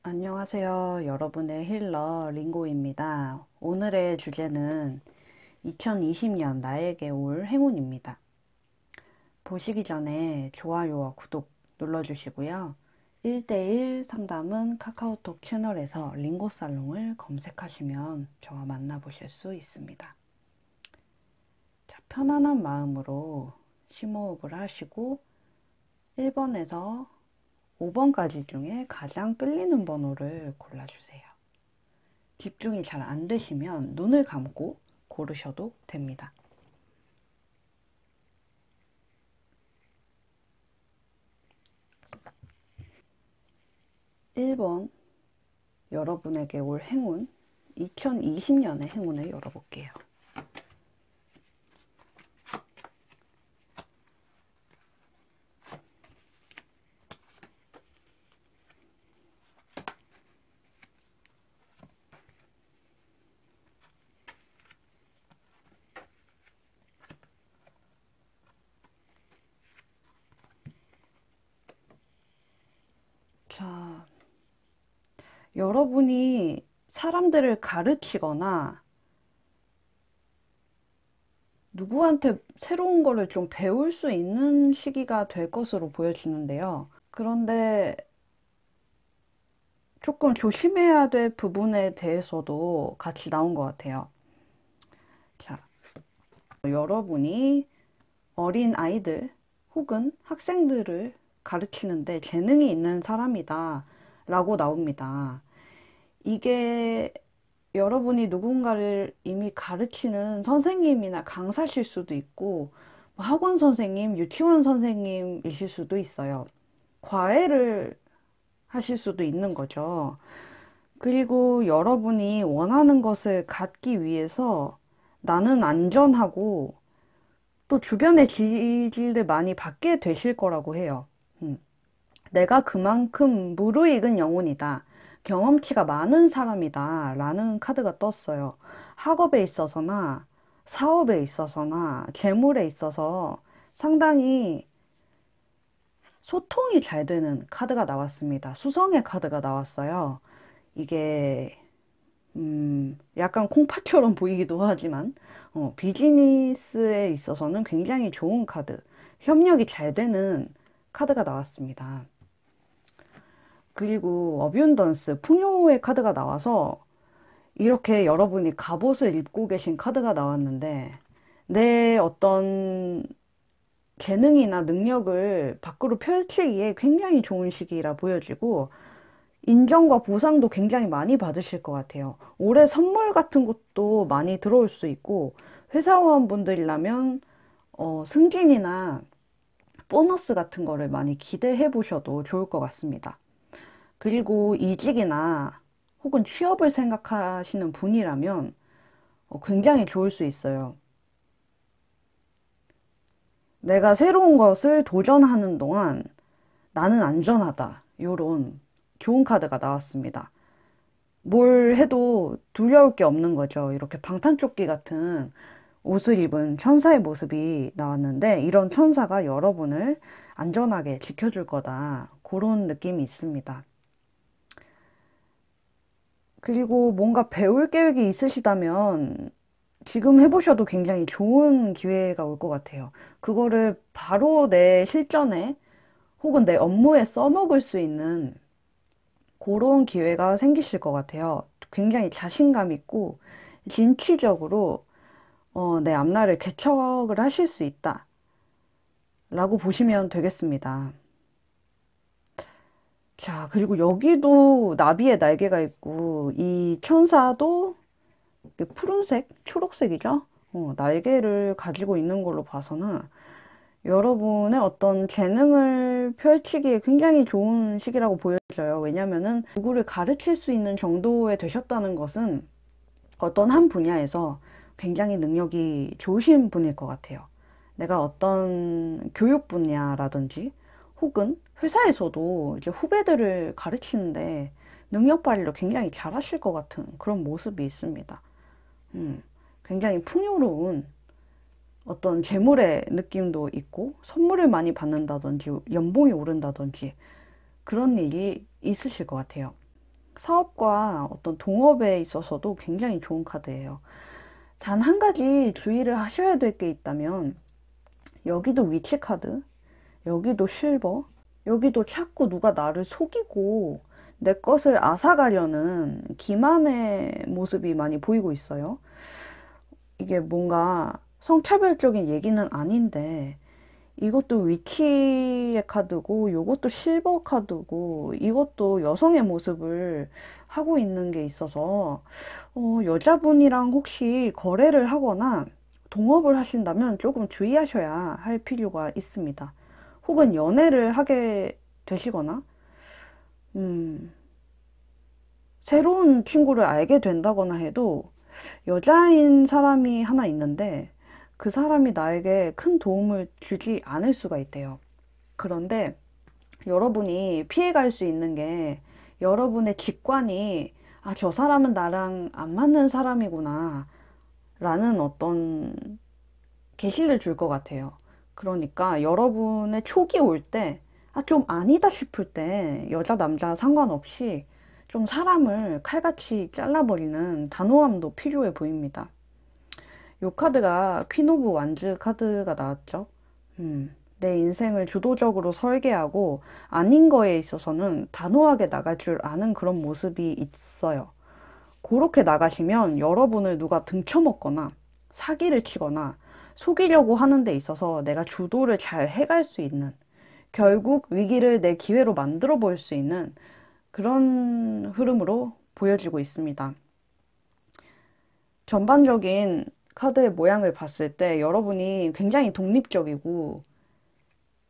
안녕하세요. 여러분의 힐러 링고입니다. 오늘의 주제는 2020년 나에게 올 행운입니다. 보시기 전에 좋아요와 구독 눌러주시고요. 1대1 상담은 카카오톡 채널에서 링고살롱을 검색하시면 저와 만나보실 수 있습니다. 자, 편안한 마음으로 심호흡을 하시고 1번에서 5번까지 중에 가장 끌리는 번호를 골라주세요. 집중이 잘 안 되시면 눈을 감고 고르셔도 됩니다. 1번, 여러분에게 올 행운, 2020년의 행운을 열어볼게요. 자, 여러분이 사람들을 가르치거나 누구한테 새로운 거를 좀 배울 수 있는 시기가 될 것으로 보여지는데요. 그런데 조금 조심해야 될 부분에 대해서도 같이 나온 것 같아요. 자, 여러분이 어린 아이들 혹은 학생들을 가르치는데 재능이 있는 사람이다 라고 나옵니다. 이게 여러분이 누군가를 이미 가르치는 선생님이나 강사실 수도 있고 학원 선생님, 유치원 선생님이실 수도 있어요. 과외를 하실 수도 있는 거죠. 그리고 여러분이 원하는 것을 갖기 위해서 나는 안전하고 또 주변의 지지를 많이 받게 되실 거라고 해요. 내가 그만큼 무르익은 영혼이다. 경험치가 많은 사람이다. 라는 카드가 떴어요. 학업에 있어서나 사업에 있어서나 재물에 있어서 상당히 소통이 잘 되는 카드가 나왔습니다. 수성의 카드가 나왔어요. 이게 약간 콩팥처럼 보이기도 하지만 비즈니스에 있어서는 굉장히 좋은 카드, 협력이 잘 되는 카드가 나왔습니다. 그리고 어뷸던스, 풍요의 카드가 나와서 이렇게 여러분이 갑옷을 입고 계신 카드가 나왔는데 내 어떤 재능이나 능력을 밖으로 펼치기에 굉장히 좋은 시기라 보여지고 인정과 보상도 굉장히 많이 받으실 것 같아요. 올해 선물 같은 것도 많이 들어올 수 있고 회사원분들이라면 승진이나 보너스 같은 거를 많이 기대해 보셔도 좋을 것 같습니다. 그리고 이직이나 혹은 취업을 생각하시는 분이라면 굉장히 좋을 수 있어요. 내가 새로운 것을 도전하는 동안 나는 안전하다. 요런 좋은 카드가 나왔습니다. 뭘 해도 두려울 게 없는 거죠. 이렇게 방탄조끼 같은 옷을 입은 천사의 모습이 나왔는데 이런 천사가 여러분을 안전하게 지켜줄 거다. 그런 느낌이 있습니다. 그리고 뭔가 배울 계획이 있으시다면 지금 해보셔도 굉장히 좋은 기회가 올 것 같아요. 그거를 바로 내 실전에 혹은 내 업무에 써먹을 수 있는 그런 기회가 생기실 것 같아요. 굉장히 자신감 있고 진취적으로 내 앞날을 개척을 하실 수 있다 라고 보시면 되겠습니다. 자, 그리고 여기도 나비의 날개가 있고 이 천사도 푸른색, 초록색이죠? 날개를 가지고 있는 걸로 봐서는 여러분의 어떤 재능을 펼치기에 굉장히 좋은 시기라고 보여져요. 왜냐면은 누구를 가르칠 수 있는 정도에 되셨다는 것은 어떤 한 분야에서 굉장히 능력이 좋으신 분일 것 같아요. 내가 어떤 교육 분야라든지 혹은 회사에서도 이제 후배들을 가르치는데 능력 발휘를 굉장히 잘하실 것 같은 그런 모습이 있습니다. 굉장히 풍요로운 어떤 재물의 느낌도 있고 선물을 많이 받는다든지 연봉이 오른다든지 그런 일이 있으실 것 같아요. 사업과 어떤 동업에 있어서도 굉장히 좋은 카드예요. 단 한 가지 주의를 하셔야 될 게 있다면, 여기도 위치 카드, 여기도 실버, 여기도 자꾸 누가 나를 속이고 내 것을 앗아가려는 기만의 모습이 많이 보이고 있어요. 이게 뭔가 성차별적인 얘기는 아닌데, 이것도 위치의 카드고, 이것도 실버 카드고, 이것도 여성의 모습을 하고 있는 게 있어서, 여자분이랑 혹시 거래를 하거나 동업을 하신다면 조금 주의하셔야 할 필요가 있습니다. 혹은 연애를 하게 되시거나, 음, 새로운 친구를 알게 된다거나 해도 여자인 사람이 하나 있는데 그 사람이 나에게 큰 도움을 주지 않을 수가 있대요. 그런데 여러분이 피해갈 수 있는 게 여러분의 직관이 아, 저 사람은 나랑 안 맞는 사람이구나 라는 어떤 계시를 줄 것 같아요. 그러니까 여러분의 촉이 올 때, 아, 좀 아니다 싶을 때 여자, 남자 상관없이 좀 사람을 칼같이 잘라버리는 단호함도 필요해 보입니다. 요 카드가 퀸 오브 완즈 카드가 나왔죠. 내 인생을 주도적으로 설계하고 아닌 거에 있어서는 단호하게 나갈 줄 아는 그런 모습이 있어요. 그렇게 나가시면 여러분을 누가 등쳐먹거나 사기를 치거나 속이려고 하는 데 있어서 내가 주도를 잘 해갈 수 있는, 결국 위기를 내 기회로 만들어 볼 수 있는 그런 흐름으로 보여지고 있습니다. 전반적인 카드의 모양을 봤을 때 여러분이 굉장히 독립적이고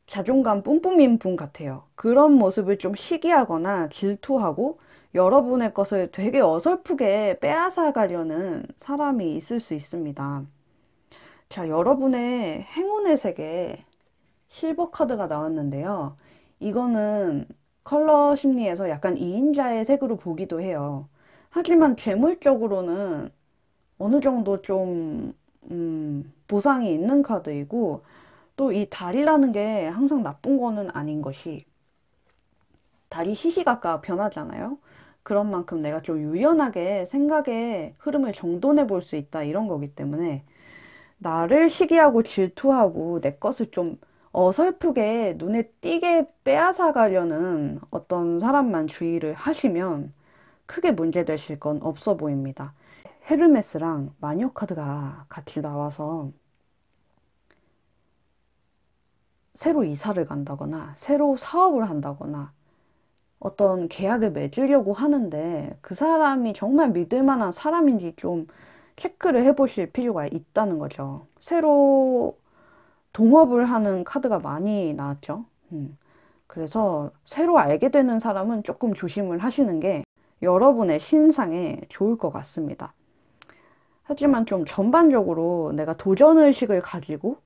자존감 뿜뿜인 분 같아요. 그런 모습을 좀 시기하거나 질투하고 여러분의 것을 되게 어설프게 빼앗아 가려는 사람이 있을 수 있습니다. 자, 여러분의 행운의 세계 실버 카드가 나왔는데요. 이거는 컬러 심리에서 약간 2인자의 색으로 보기도 해요. 하지만 재물적으로는 어느 정도 좀, 보상이 있는 카드이고, 또 이 달이라는 게 항상 나쁜 거는 아닌 것이, 달이 시시각각 변하잖아요. 그런 만큼 내가 좀 유연하게 생각의 흐름을 정돈해 볼 수 있다, 이런 거기 때문에, 나를 시기하고 질투하고 내 것을 좀 어설프게 눈에 띄게 빼앗아 가려는 어떤 사람만 주의를 하시면 크게 문제되실 건 없어 보입니다. 헤르메스랑 마녀 카드가 같이 나와서 새로 이사를 간다거나 새로 사업을 한다거나 어떤 계약을 맺으려고 하는데 그 사람이 정말 믿을 만한 사람인지 좀 체크를 해보실 필요가 있다는 거죠. 새로 동업을 하는 카드가 많이 나왔죠. 그래서 새로 알게 되는 사람은 조금 조심을 하시는 게 여러분의 신상에 좋을 것 같습니다. 하지만 좀 전반적으로 내가 도전의식을 가지고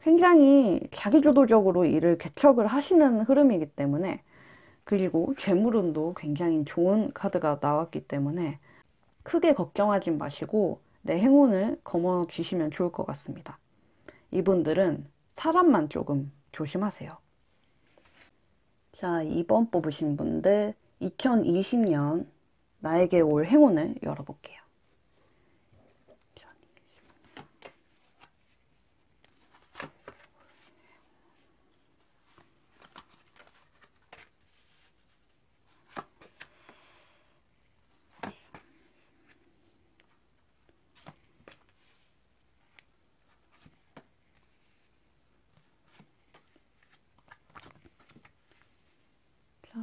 굉장히 자기주도적으로 일을 개척을 하시는 흐름이기 때문에, 그리고 재물운도 굉장히 좋은 카드가 나왔기 때문에 크게 걱정하지 마시고 내 행운을 거머쥐시면 좋을 것 같습니다. 이분들은 사람만 조금 조심하세요. 자, 2번 뽑으신 분들 2020년 나에게 올 행운을 열어볼게요. 자,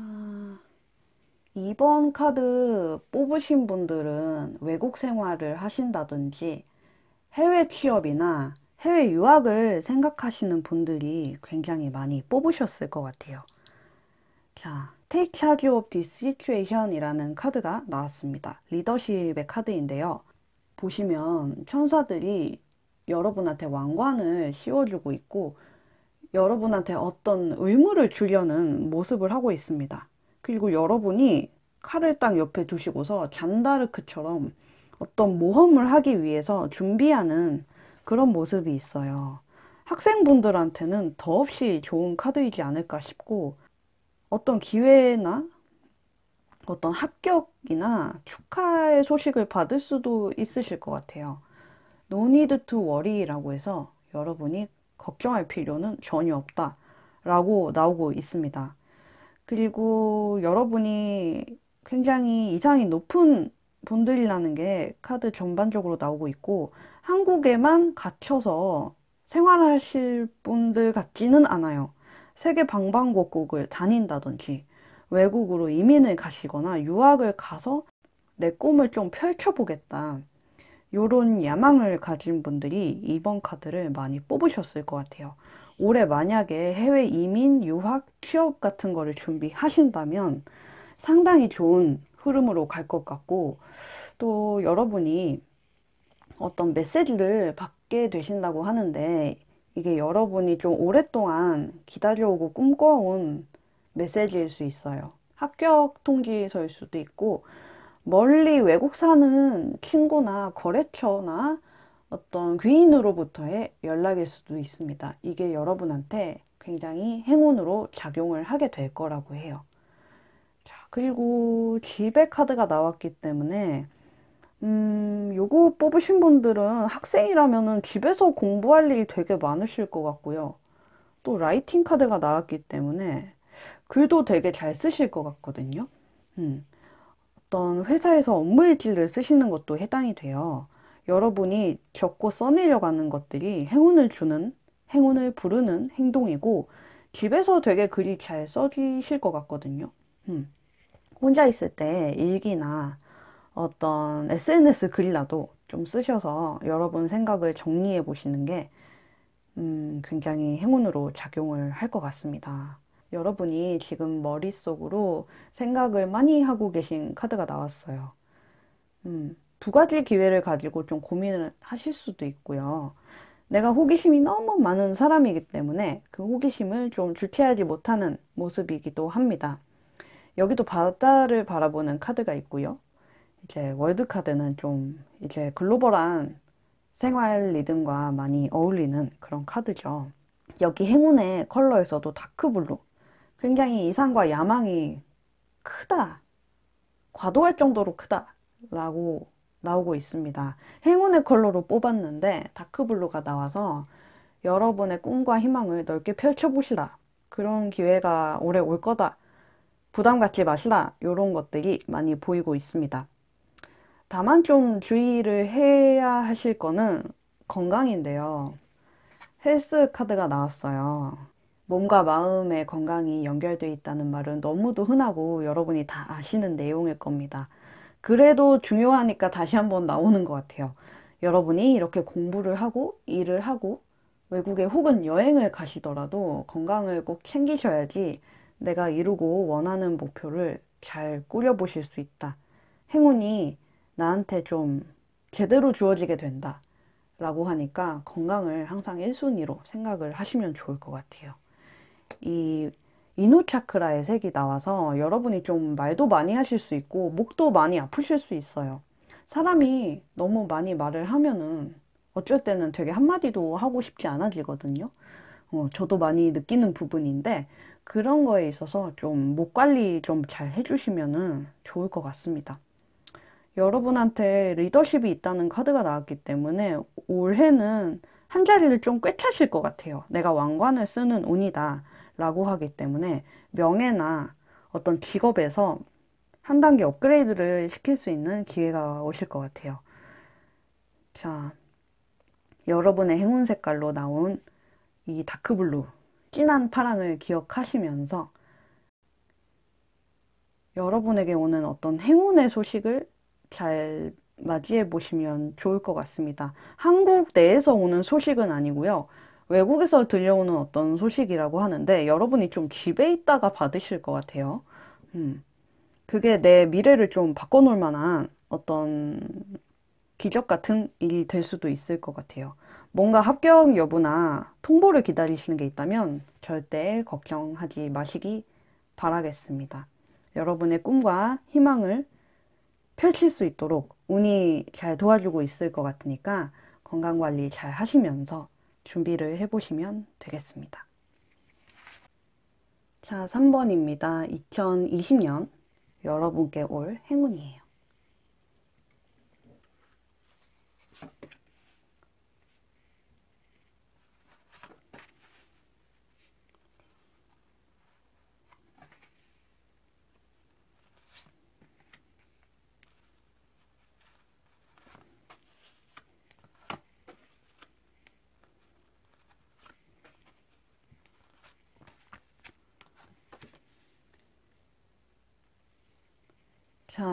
2번 카드 뽑으신 분들은 외국 생활을 하신다든지 해외 취업이나 해외 유학을 생각하시는 분들이 굉장히 많이 뽑으셨을 것 같아요. 자, Take charge of this situation 이라는 카드가 나왔습니다. 리더십의 카드인데요. 보시면 천사들이 여러분한테 왕관을 씌워주고 있고 여러분한테 어떤 의무를 주려는 모습을 하고 있습니다. 그리고 여러분이 칼을 딱 옆에 두시고서 잔다르크처럼 어떤 모험을 하기 위해서 준비하는 그런 모습이 있어요. 학생분들한테는 더없이 좋은 카드이지 않을까 싶고, 어떤 기회나 어떤 합격이나 축하의 소식을 받을 수도 있으실 것 같아요. No need to worry라고 해서 여러분이 걱정할 필요는 전혀 없다 라고 나오고 있습니다. 그리고 여러분이 굉장히 이상이 높은 분들이라는 게 카드 전반적으로 나오고 있고, 한국에만 갇혀서 생활하실 분들 같지는 않아요. 세계 방방곡곡을 다닌다든지 외국으로 이민을 가시거나 유학을 가서 내 꿈을 좀 펼쳐보겠다, 요런 야망을 가진 분들이 이번 카드를 많이 뽑으셨을 것 같아요. 올해 만약에 해외 이민, 유학, 취업 같은 거를 준비하신다면 상당히 좋은 흐름으로 갈 것 같고, 또 여러분이 어떤 메시지를 받게 되신다고 하는데, 이게 여러분이 좀 오랫동안 기다려오고 꿈꿔온 메시지일 수 있어요. 합격 통지서일 수도 있고, 멀리 외국 사는 친구나 거래처나 어떤 귀인으로부터의 연락일 수도 있습니다. 이게 여러분한테 굉장히 행운으로 작용을 하게 될 거라고 해요. 자, 그리고 지배 카드가 나왔기 때문에 요거 뽑으신 분들은 학생이라면은 집에서 공부할 일이 되게 많으실 것 같고요. 또 라이팅 카드가 나왔기 때문에 글도 되게 잘 쓰실 것 같거든요. 음. 어떤 회사에서 업무 일지를 쓰시는 것도 해당이 돼요. 여러분이 적고 써내려고 하는 것들이 행운을 주는, 행운을 부르는 행동이고, 집에서 되게 글이 잘 써지실 것 같거든요. 음. 혼자 있을 때 일기나 어떤 SNS 글이라도 좀 쓰셔서 여러분 생각을 정리해 보시는 게 굉장히 행운으로 작용을 할 것 같습니다. 여러분이 지금 머릿속으로 생각을 많이 하고 계신 카드가 나왔어요. 두 가지 기회를 가지고 좀 고민을 하실 수도 있고요. 내가 호기심이 너무 많은 사람이기 때문에 그 호기심을 좀 주체하지 못하는 모습이기도 합니다. 여기도 바다를 바라보는 카드가 있고요. 이제 월드 카드는 좀 이제 글로벌한 생활 리듬과 많이 어울리는 그런 카드죠. 여기 행운의 컬러에서도 다크블루. 굉장히 이상과 야망이 크다, 과도할 정도로 크다라고 나오고 있습니다. 행운의 컬러로 뽑았는데 다크블루가 나와서 여러분의 꿈과 희망을 넓게 펼쳐보시라, 그런 기회가 올해 올 거다, 부담 갖지 마시라, 이런 것들이 많이 보이고 있습니다. 다만 좀 주의를 해야 하실 거는 건강인데요. 헬스 카드가 나왔어요. 몸과 마음의 건강이 연결되어 있다는 말은 너무도 흔하고 여러분이 다 아시는 내용일 겁니다. 그래도 중요하니까 다시 한번 나오는 것 같아요. 여러분이 이렇게 공부를 하고 일을 하고 외국에 혹은 여행을 가시더라도 건강을 꼭 챙기셔야지 내가 이루고 원하는 목표를 잘 꾸려보실 수 있다. 행운이 나한테 좀 제대로 주어지게 된다, 라고 하니까 건강을 항상 1순위로 생각을 하시면 좋을 것 같아요. 이 이누 차크라의 색이 나와서 여러분이 좀 말도 많이 하실 수 있고 목도 많이 아프실 수 있어요. 사람이 너무 많이 말을 하면은 어쩔 때는 되게 한마디도 하고 싶지 않아지거든요. 저도 많이 느끼는 부분인데 그런 거에 있어서 좀 목 관리 좀 잘 해주시면은 좋을 것 같습니다. 여러분한테 리더십이 있다는 카드가 나왔기 때문에 올해는 한 자리를 좀 꿰차실 것 같아요. 내가 왕관을 쓰는 운이다 라고 하기 때문에 명예나 어떤 직업에서 한 단계 업그레이드를 시킬 수 있는 기회가 오실 것 같아요. 자, 여러분의 행운 색깔로 나온 이 다크블루, 진한 파랑을 기억하시면서 여러분에게 오는 어떤 행운의 소식을 잘 맞이해 보시면 좋을 것 같습니다. 한국 내에서 오는 소식은 아니고요. 외국에서 들려오는 어떤 소식이라고 하는데 여러분이 좀 집에 있다가 받으실 것 같아요. 그게 내 미래를 좀 바꿔놓을 만한 어떤 기적 같은 일이 될 수도 있을 것 같아요. 뭔가 합격 여부나 통보를 기다리시는 게 있다면 절대 걱정하지 마시기 바라겠습니다. 여러분의 꿈과 희망을 펼칠 수 있도록 운이 잘 도와주고 있을 것 같으니까 건강관리 잘 하시면서 준비를 해보시면 되겠습니다. 자, 3번입니다. 2020년 여러분께 올 행운이에요. 자,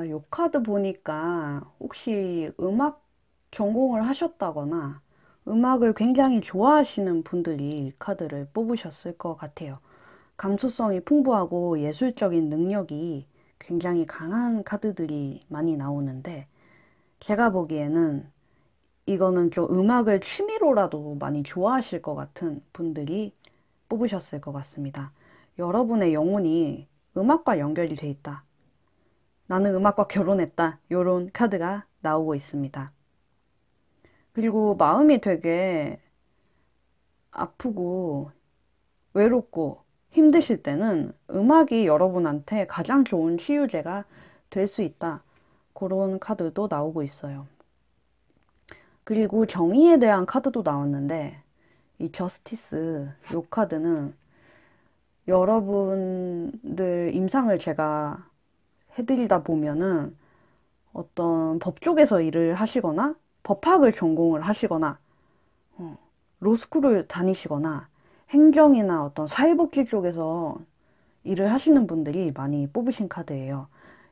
요 카드 보니까 혹시 음악 전공을 하셨다거나 음악을 굉장히 좋아하시는 분들이 이 카드를 뽑으셨을 것 같아요. 감수성이 풍부하고 예술적인 능력이 굉장히 강한 카드들이 많이 나오는데 제가 보기에는 이거는 좀 음악을 취미로라도 많이 좋아하실 것 같은 분들이 뽑으셨을 것 같습니다. 여러분의 영혼이 음악과 연결이 돼 있다. 나는 음악과 결혼했다. 요런 카드가 나오고 있습니다. 그리고 마음이 되게 아프고 외롭고 힘드실 때는 음악이 여러분한테 가장 좋은 치유제가 될 수 있다. 그런 카드도 나오고 있어요. 그리고 정의에 대한 카드도 나왔는데 이 저스티스 요 카드는 여러분들 임상을 제가 해드리다 보면은 어떤 법 쪽에서 일을 하시거나 법학을 전공을 하시거나 로스쿨을 다니시거나 행정이나 어떤 사회복지 쪽에서 일을 하시는 분들이 많이 뽑으신 카드예요.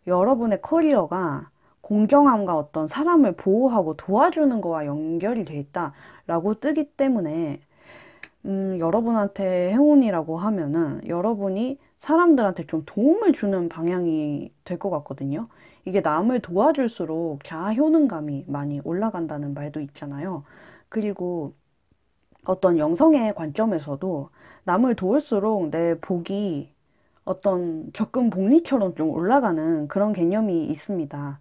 여러분의 커리어가 공정함과 어떤 사람을 보호하고 도와주는 거와 연결이 돼 있다라고 뜨기 때문에 여러분한테 행운이라고 하면은 여러분이 사람들한테 좀 도움을 주는 방향이 될 것 같거든요. 이게 남을 도와줄수록 자아 효능감이 많이 올라간다는 말도 있잖아요. 그리고 어떤 영성의 관점에서도 남을 도울수록 내 복이 어떤 적금 복리처럼 좀 올라가는 그런 개념이 있습니다.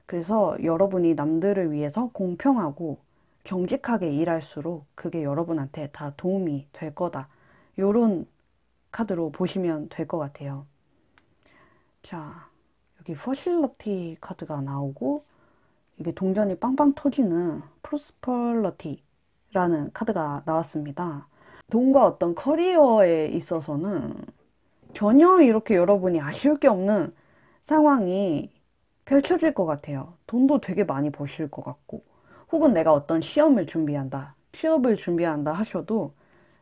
그래서 여러분이 남들을 위해서 공평하고 정직하게 일할수록 그게 여러분한테 다 도움이 될 거다. 요런 카드로 보시면 될 것 같아요. 자, 여기 퍼실러티 카드가 나오고 이게 동전이 빵빵 터지는 프로스퍼러티라는 카드가 나왔습니다. 돈과 어떤 커리어에 있어서는 전혀 이렇게 여러분이 아쉬울 게 없는 상황이 펼쳐질 것 같아요. 돈도 되게 많이 버실 것 같고, 혹은 내가 어떤 시험을 준비한다, 취업을 준비한다 하셔도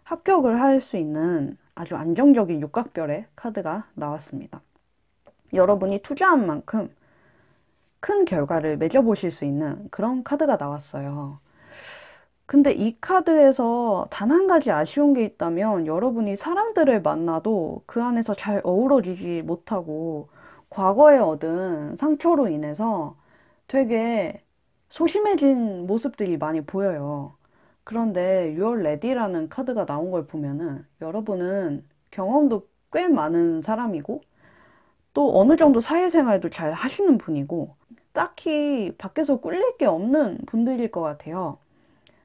합격을 할 수 있는 아주 안정적인 육각별의 카드가 나왔습니다. 여러분이 투자한 만큼 큰 결과를 맺어보실 수 있는 그런 카드가 나왔어요. 근데 이 카드에서 단 한 가지 아쉬운 게 있다면 여러분이 사람들을 만나도 그 안에서 잘 어우러지지 못하고 과거에 얻은 상처로 인해서 되게 소심해진 모습들이 많이 보여요. 그런데 You're Ready라는 카드가 나온 걸 보면은 여러분은 경험도 꽤 많은 사람이고 또 어느 정도 사회생활도 잘 하시는 분이고 딱히 밖에서 꿀릴 게 없는 분들일 것 같아요.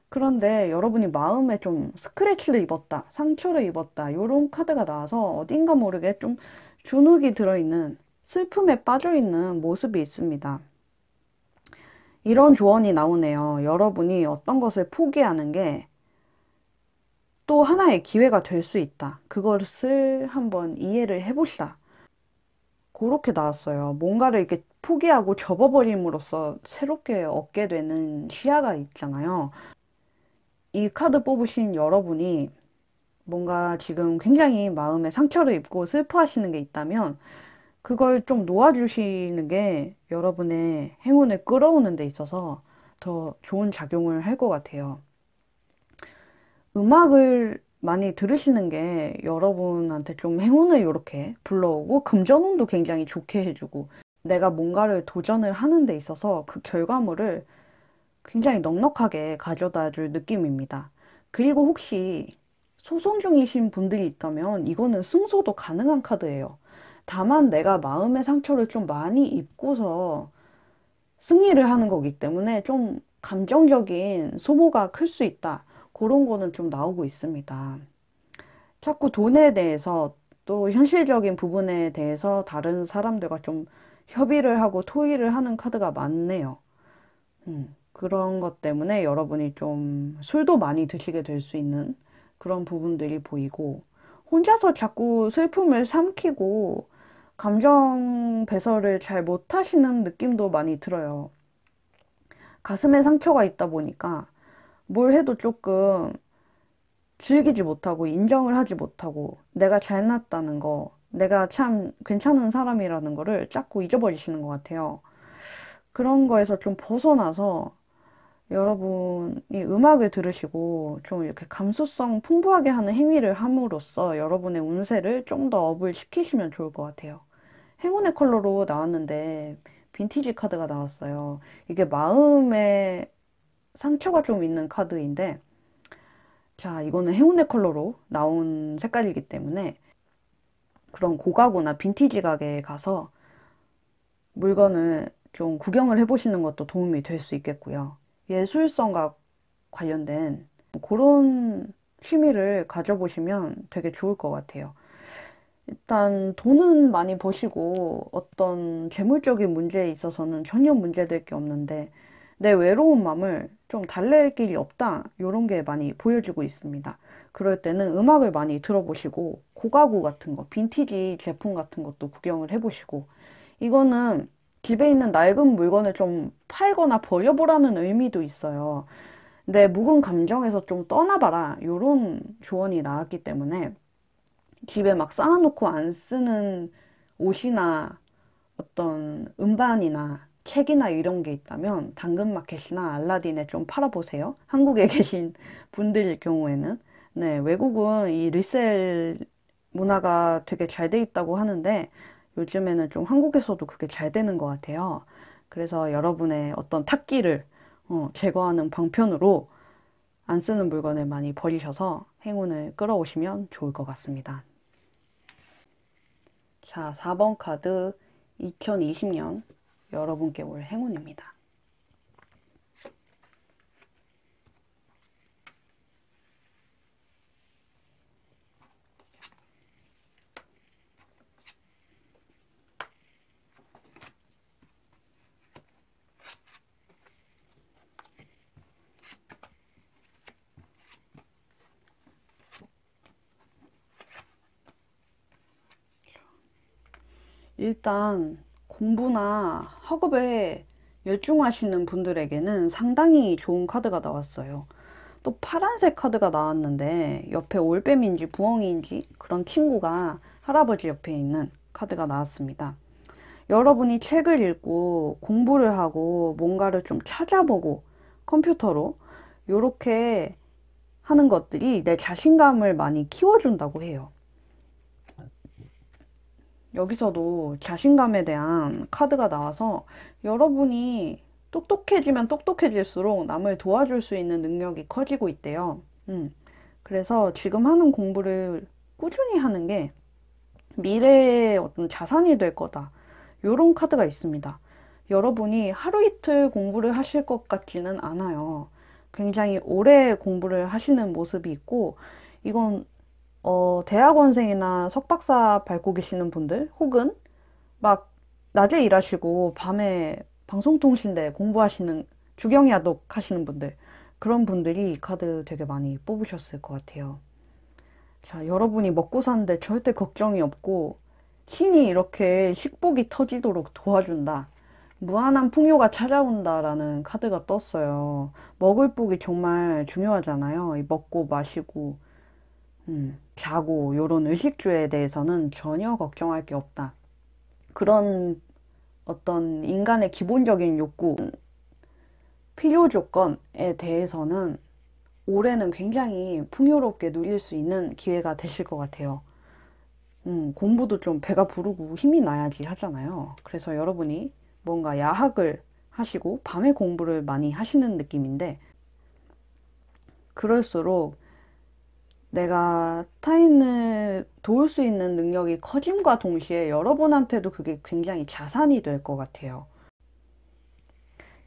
그런데 여러분이 마음에 좀 스크래치를 입었다, 상처를 입었다, 이런 카드가 나와서 어딘가 모르게 좀 주눅이 들어있는, 슬픔에 빠져있는 모습이 있습니다. 이런 조언이 나오네요. 여러분이 어떤 것을 포기하는 게 또 하나의 기회가 될 수 있다. 그것을 한번 이해를 해보시다. 그렇게 나왔어요. 뭔가를 이렇게 포기하고 접어버림으로써 새롭게 얻게 되는 시야가 있잖아요. 이 카드 뽑으신 여러분이 뭔가 지금 굉장히 마음에 상처를 입고 슬퍼하시는 게 있다면 그걸 좀 놓아주시는 게 여러분의 행운을 끌어오는 데 있어서 더 좋은 작용을 할 것 같아요. 음악을 많이 들으시는 게 여러분한테 좀 행운을 이렇게 불러오고 금전운도 굉장히 좋게 해주고 내가 뭔가를 도전을 하는 데 있어서 그 결과물을 굉장히 넉넉하게 가져다 줄 느낌입니다. 그리고 혹시 소송 중이신 분들이 있다면 이거는 승소도 가능한 카드예요. 다만 내가 마음의 상처를 좀 많이 입고서 승리를 하는 거기 때문에 좀 감정적인 소모가 클 수 있다. 그런 거는 좀 나오고 있습니다. 자꾸 돈에 대해서 또 현실적인 부분에 대해서 다른 사람들과 좀 협의를 하고 토의를 하는 카드가 많네요. 그런 것 때문에 여러분이 좀 술도 많이 드시게 될 수 있는 그런 부분들이 보이고, 혼자서 자꾸 슬픔을 삼키고 감정 배설을 잘 못하시는 느낌도 많이 들어요. 가슴에 상처가 있다 보니까 뭘 해도 조금 즐기지 못하고 인정을 하지 못하고 내가 잘났다는 거, 내가 참 괜찮은 사람이라는 거를 자꾸 잊어버리시는 것 같아요. 그런 거에서 좀 벗어나서 여러분이 음악을 들으시고 좀 이렇게 감수성 풍부하게 하는 행위를 함으로써 여러분의 운세를 좀 더 업을 시키시면 좋을 것 같아요. 행운의 컬러로 나왔는데 빈티지 카드가 나왔어요. 이게 마음에 상처가 좀 있는 카드인데, 자, 이거는 행운의 컬러로 나온 색깔이기 때문에 그런 고가구나 빈티지 가게에 가서 물건을 좀 구경을 해보시는 것도 도움이 될 수 있겠고요. 예술성과 관련된 그런 취미를 가져보시면 되게 좋을 것 같아요. 일단 돈은 많이 버시고 어떤 재물적인 문제에 있어서는 전혀 문제될 게 없는데 내 외로운 마음을 좀 달랠 길이 없다, 이런 게 많이 보여지고 있습니다. 그럴 때는 음악을 많이 들어보시고 고가구 같은 거, 빈티지 제품 같은 것도 구경을 해보시고, 이거는 집에 있는 낡은 물건을 좀 팔거나 버려보라는 의미도 있어요. 내 묵은 감정에서 좀 떠나봐라, 이런 조언이 나왔기 때문에 집에 막 쌓아놓고 안 쓰는 옷이나 어떤 음반이나 책이나 이런 게 있다면 당근마켓이나 알라딘에 좀 팔아보세요. 한국에 계신 분들일 경우에는. 네, 외국은 이 리셀 문화가 되게 잘 돼 있다고 하는데 요즘에는 좀 한국에서도 그게 잘 되는 것 같아요. 그래서 여러분의 어떤 탁기를 제거하는 방편으로 안 쓰는 물건을 많이 버리셔서 행운을 끌어오시면 좋을 것 같습니다. 자, 4번 카드 2020년 여러분께 올 행운입니다. 일단 공부나 학업에 열중하시는 분들에게는 상당히 좋은 카드가 나왔어요. 또 파란색 카드가 나왔는데 옆에 올빼미인지 부엉이인지 그런 친구가 할아버지 옆에 있는 카드가 나왔습니다. 여러분이 책을 읽고 공부를 하고 뭔가를 좀 찾아보고 컴퓨터로 요렇게 하는 것들이 내 자신감을 많이 키워준다고 해요. 여기서도 자신감에 대한 카드가 나와서 여러분이 똑똑해지면 똑똑해질수록 남을 도와줄 수 있는 능력이 커지고 있대요. 그래서 지금 하는 공부를 꾸준히 하는 게 미래의 어떤 자산이 될 거다, 요런 카드가 있습니다. 여러분이 하루 이틀 공부를 하실 것 같지는 않아요. 굉장히 오래 공부를 하시는 모습이 있고, 이건 대학원생이나 석박사 밟고 계시는 분들, 혹은 막 낮에 일하시고 밤에 방송통신대 공부하시는, 주경야독 하시는 분들, 그런 분들이 이 카드 되게 많이 뽑으셨을 것 같아요. 자, 여러분이 먹고 사는데 절대 걱정이 없고 신이 이렇게 식복이 터지도록 도와준다, 무한한 풍요가 찾아온다라는 카드가 떴어요. 먹을 복이 정말 중요하잖아요. 이 먹고 마시고 자고 요런 의식주에 대해서는 전혀 걱정할 게 없다. 그런 어떤 인간의 기본적인 욕구, 필요 조건에 대해서는 올해는 굉장히 풍요롭게 누릴 수 있는 기회가 되실 것 같아요. 공부도 좀 배가 부르고 힘이 나야지 하잖아요. 그래서 여러분이 뭔가 야학을 하시고 밤에 공부를 많이 하시는 느낌인데, 그럴수록 내가 타인을 도울 수 있는 능력이 커짐과 동시에 여러분한테도 그게 굉장히 자산이 될 것 같아요.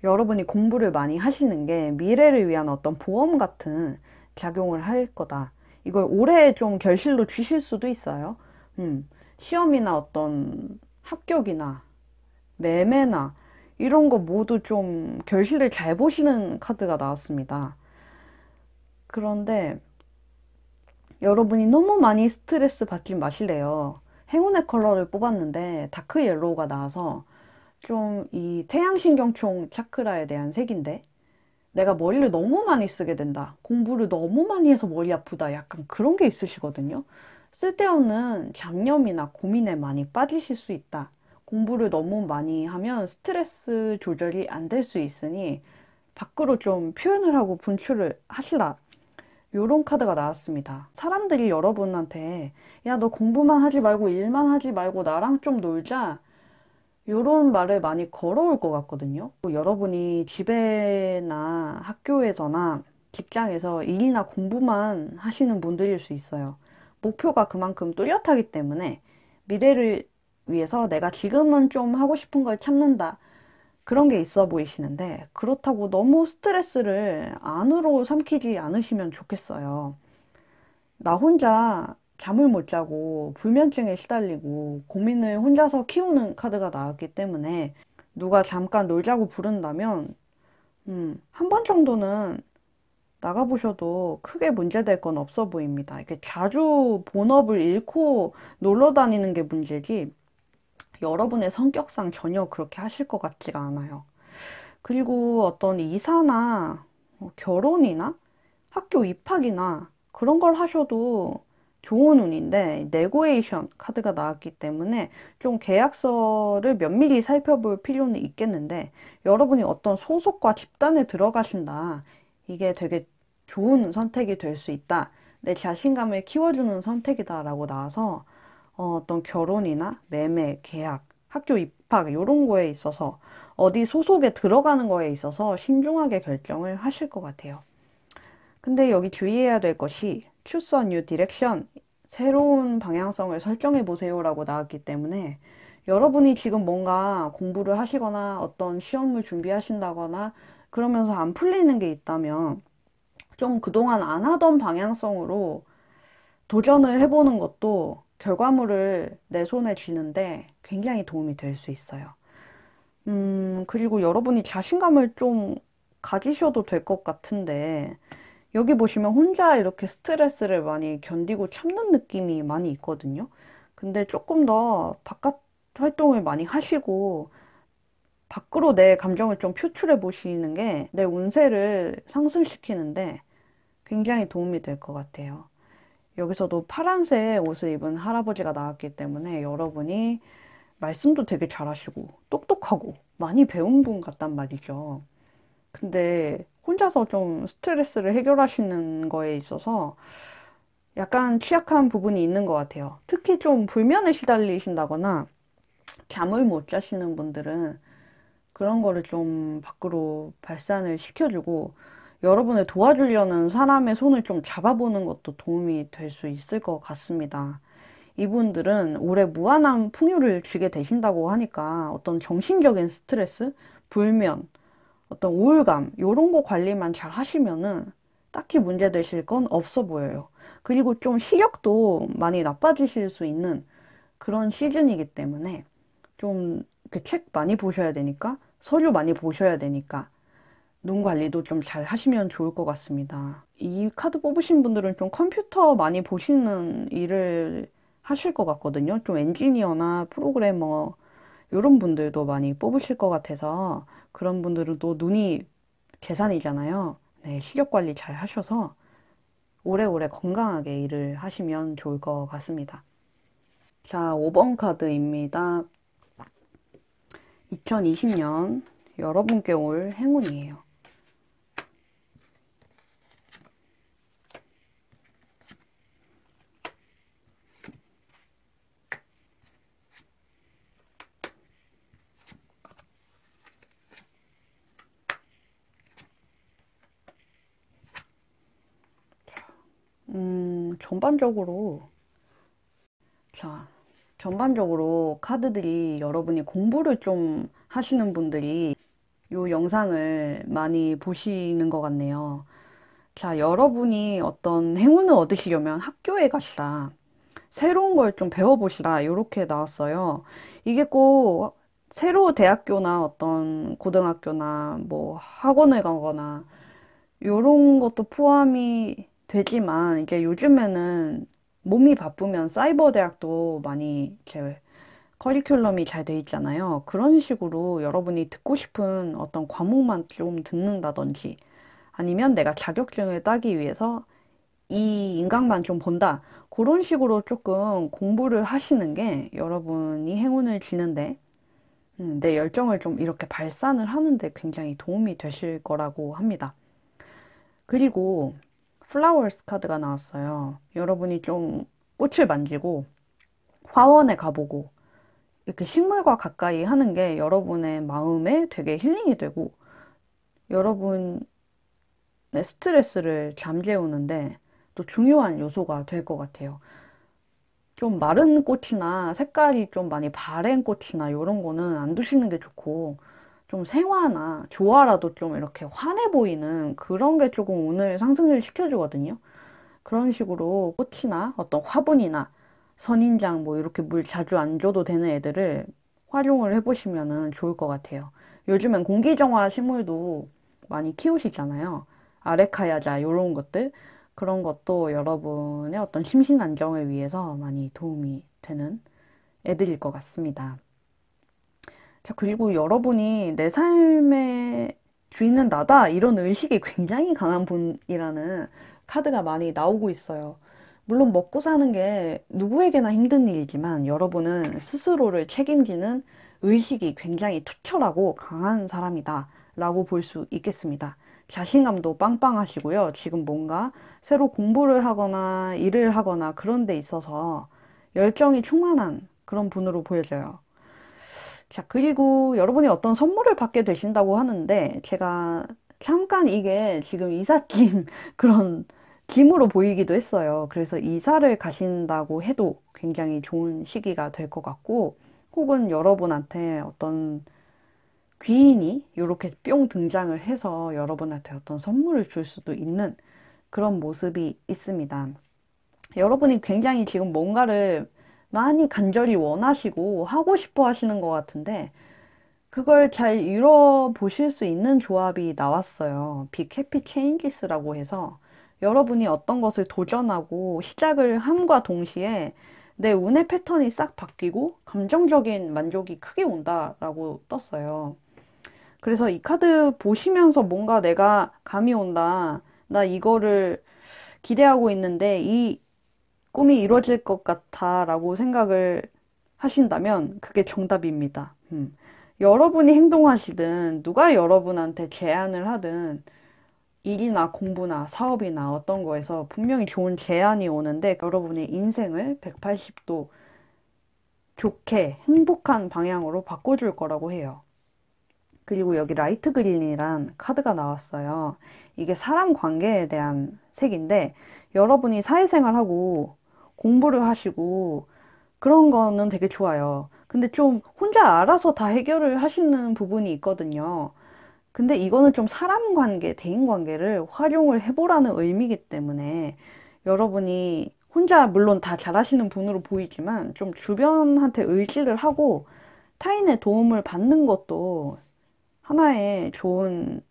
여러분이 공부를 많이 하시는 게 미래를 위한 어떤 보험 같은 작용을 할 거다. 이걸 올해 좀 결실로 주실 수도 있어요. 시험이나 어떤 합격이나 매매나 이런 거 모두 좀 결실을 잘 보시는 카드가 나왔습니다. 그런데 여러분이 너무 많이 스트레스 받지 마실래요. 행운의 컬러를 뽑았는데 다크 옐로우가 나와서 좀 이 태양신경총 차크라에 대한 색인데 내가 머리를 너무 많이 쓰게 된다. 공부를 너무 많이 해서 머리 아프다. 약간 그런 게 있으시거든요. 쓸데없는 잡념이나 고민에 많이 빠지실 수 있다. 공부를 너무 많이 하면 스트레스 조절이 안 될 수 있으니 밖으로 좀 표현을 하고 분출을 하시라. 요런 카드가 나왔습니다. 사람들이 여러분한테 야, 너 공부만 하지 말고 일만 하지 말고 나랑 좀 놀자. 요런 말을 많이 걸어올 것 같거든요. 여러분이 집에나 학교에서나 직장에서 일이나 공부만 하시는 분들일 수 있어요. 목표가 그만큼 뚜렷하기 때문에 미래를 위해서 내가 지금은 좀 하고 싶은 걸 참는다. 그런 게 있어 보이시는데 그렇다고 너무 스트레스를 안으로 삼키지 않으시면 좋겠어요. 나 혼자 잠을 못 자고 불면증에 시달리고 고민을 혼자서 키우는 카드가 나왔기 때문에 누가 잠깐 놀자고 부른다면 한 번 정도는 나가보셔도 크게 문제될 건 없어 보입니다. 이렇게 자주 본업을 잃고 놀러 다니는 게 문제지 여러분의 성격상 전혀 그렇게 하실 것 같지가 않아요. 그리고 어떤 이사나 결혼이나 학교 입학이나 그런 걸 하셔도 좋은 운인데 네고에이션 카드가 나왔기 때문에 좀 계약서를 면밀히 살펴볼 필요는 있겠는데 여러분이 어떤 소속과 집단에 들어가신다. 이게 되게 좋은 선택이 될 수 있다. 내 자신감을 키워주는 선택이다라고 나와서 어떤 결혼이나 매매, 계약, 학교 입학 이런 거에 있어서 어디 소속에 들어가는 거에 있어서 신중하게 결정을 하실 것 같아요. 근데 여기 주의해야 될 것이 Choose a new direction, 새로운 방향성을 설정해 보세요라고 나왔기 때문에 여러분이 지금 뭔가 공부를 하시거나 어떤 시험을 준비하신다거나 그러면서 안 풀리는 게 있다면 좀 그동안 안 하던 방향성으로 도전을 해보는 것도 결과물을 내 손에 쥐는데 굉장히 도움이 될 수 있어요. 그리고 여러분이 자신감을 좀 가지셔도 될 것 같은데 여기 보시면 혼자 이렇게 스트레스를 많이 견디고 참는 느낌이 많이 있거든요. 근데 조금 더 바깥 활동을 많이 하시고 밖으로 내 감정을 좀 표출해 보시는 게 내 운세를 상승시키는데 굉장히 도움이 될 것 같아요. 여기서도 파란색 옷을 입은 할아버지가 나왔기 때문에 여러분이 말씀도 되게 잘하시고 똑똑하고 많이 배운 분 같단 말이죠. 근데 혼자서 좀 스트레스를 해결하시는 거에 있어서 약간 취약한 부분이 있는 것 같아요. 특히 좀 불면에 시달리신다거나 잠을 못 자시는 분들은 그런 거를 좀 밖으로 발산을 시켜주고 여러분을 도와주려는 사람의 손을 좀 잡아보는 것도 도움이 될 수 있을 것 같습니다. 이분들은 올해 무한한 풍요를 쥐게 되신다고 하니까 어떤 정신적인 스트레스, 불면, 어떤 우울감, 요런 거 관리만 잘 하시면은 딱히 문제 되실 건 없어 보여요. 그리고 좀 시력도 많이 나빠지실 수 있는 그런 시즌이기 때문에 좀 책 많이 보셔야 되니까, 서류 많이 보셔야 되니까, 눈 관리도 좀 잘 하시면 좋을 것 같습니다. 이 카드 뽑으신 분들은 좀 컴퓨터 많이 보시는 일을 하실 것 같거든요. 좀 엔지니어나 프로그래머, 이런 분들도 많이 뽑으실 것 같아서 그런 분들은 또 눈이 재산이잖아요. 네, 시력 관리 잘 하셔서 오래오래 건강하게 일을 하시면 좋을 것 같습니다. 자, 5번 카드입니다. 2020년 여러분께 올 행운이에요. 전반적으로 자, 전반적으로 카드들이 여러분이 공부를 좀 하시는 분들이 이 영상을 많이 보시는 것 같네요. 자, 여러분이 어떤 행운을 얻으시려면 학교에 가시라. 새로운 걸 좀 배워보시라. 이렇게 나왔어요. 이게 꼭 새로 대학교나 어떤 고등학교나 뭐 학원을 가거나 요런 것도 포함이 되지만 이제 요즘에는 몸이 바쁘면 사이버 대학도 많이 이제 커리큘럼이 잘 돼 있잖아요. 그런 식으로 여러분이 듣고 싶은 어떤 과목만 좀 듣는다든지 아니면 내가 자격증을 따기 위해서 이 인강만 좀 본다. 그런 식으로 조금 공부를 하시는 게 여러분이 행운을 지는데 내 열정을 좀 이렇게 발산을 하는데 굉장히 도움이 되실 거라고 합니다. 그리고 플라워스 카드가 나왔어요. 여러분이 좀 꽃을 만지고 화원에 가보고 이렇게 식물과 가까이 하는 게 여러분의 마음에 되게 힐링이 되고 여러분의 스트레스를 잠재우는데 또 중요한 요소가 될 것 같아요. 좀 마른 꽃이나 색깔이 좀 많이 바랜 꽃이나 이런 거는 안 두시는 게 좋고 좀 생화나 조화라도 좀 이렇게 환해 보이는 그런 게 조금 운을 상승을 시켜주거든요. 그런 식으로 꽃이나 어떤 화분이나 선인장 뭐 이렇게 물 자주 안 줘도 되는 애들을 활용을 해보시면 좋을 것 같아요. 요즘엔 공기정화 식물도 많이 키우시잖아요. 아레카야자 이런 것들 그런 것도 여러분의 어떤 심신 안정을 위해서 많이 도움이 되는 애들일 것 같습니다. 자, 그리고 여러분이 내 삶의 주인은 나다 이런 의식이 굉장히 강한 분이라는 카드가 많이 나오고 있어요. 물론 먹고 사는 게 누구에게나 힘든 일이지만 여러분은 스스로를 책임지는 의식이 굉장히 투철하고 강한 사람이다 라고 볼 수 있겠습니다. 자신감도 빵빵하시고요. 지금 뭔가 새로 공부를 하거나 일을 하거나 그런 데 있어서 열정이 충만한 그런 분으로 보여져요. 자, 그리고 여러분이 어떤 선물을 받게 되신다고 하는데, 제가 잠깐 이게 지금 이삿짐 그런 짐으로 보이기도 했어요. 그래서 이사를 가신다고 해도 굉장히 좋은 시기가 될 것 같고, 혹은 여러분한테 어떤 귀인이 이렇게 뿅 등장을 해서 여러분한테 어떤 선물을 줄 수도 있는 그런 모습이 있습니다. 여러분이 굉장히 지금 뭔가를 많이 간절히 원하시고 하고 싶어 하시는 것 같은데, 그걸 잘 이뤄보실 수 있는 조합이 나왔어요. 빅 해피 체인지스라고 해서 여러분이 어떤 것을 도전하고 시작을 함과 동시에 내 운의 패턴이 싹 바뀌고 감정적인 만족이 크게 온다라고 떴어요. 그래서 이 카드 보시면서 뭔가 내가 감이 온다. 나 이거를 기대하고 있는데 이 꿈이 이루어질 것 같아 라고 생각을 하신다면 그게 정답입니다. 여러분이 행동하시든 누가 여러분한테 제안을 하든 일이나 공부나 사업이나 어떤 거에서 분명히 좋은 제안이 오는데 여러분의 인생을 180도 좋게 행복한 방향으로 바꿔줄 거라고 해요. 그리고 여기 라이트 그린이란 카드가 나왔어요. 이게 사람 관계에 대한 색인데 여러분이 사회생활하고 공부를 하시고 그런 거는 되게 좋아요. 근데 좀 혼자 알아서 다 해결을 하시는 부분이 있거든요. 근데 이거는 좀 사람 관계, 대인 관계를 활용을 해보라는 의미이기 때문에 여러분이 혼자 물론 다 잘하시는 분으로 보이지만 좀 주변한테 의지를 하고 타인의 도움을 받는 것도 하나의 좋은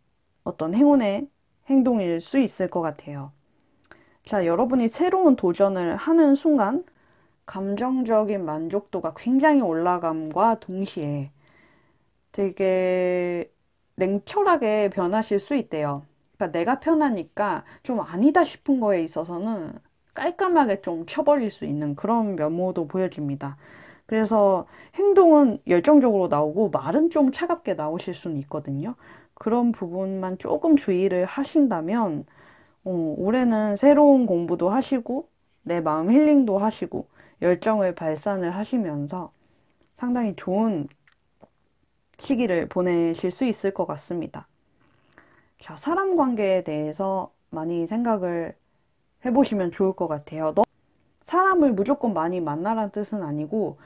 어떤 행운의 행동일 수 있을 것 같아요. 자, 여러분이 새로운 도전을 하는 순간 감정적인 만족도가 굉장히 올라감과 동시에 되게 냉철하게 변하실 수 있대요. 그러니까 내가 편하니까 좀 아니다 싶은 거에 있어서는 깔끔하게 좀 쳐버릴 수 있는 그런 면모도 보여집니다. 그래서 행동은 열정적으로 나오고 말은 좀 차갑게 나오실 수는 있거든요. 그런 부분만 조금 주의를 하신다면 올해는 새로운 공부도 하시고 내 마음 힐링도 하시고 열정을 발산을 하시면서 상당히 좋은 시기를 보내실 수 있을 것 같습니다. 자, 사람 관계에 대해서 많이 생각을 해보시면 좋을 것 같아요. 사람을 무조건 많이 만나라는 뜻은 아니고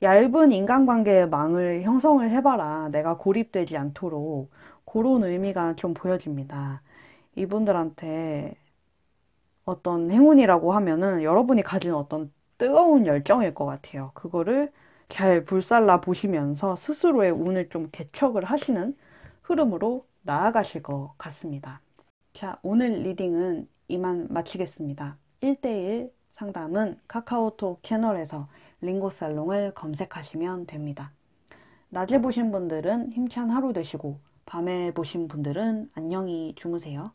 얇은 인간관계의 망을 형성을 해봐라. 내가 고립되지 않도록 그런 의미가 좀 보여집니다. 이분들한테 어떤 행운이라고 하면은 여러분이 가진 어떤 뜨거운 열정일 것 같아요. 그거를 잘 불살라 보시면서 스스로의 운을 좀 개척을 하시는 흐름으로 나아가실 것 같습니다. 자, 오늘 리딩은 이만 마치겠습니다. 1대1 상담은 카카오톡 채널에서 링고살롱을 검색하시면 됩니다. 낮에 보신 분들은 힘찬 하루 되시고, 밤에 보신 분들은 안녕히 주무세요.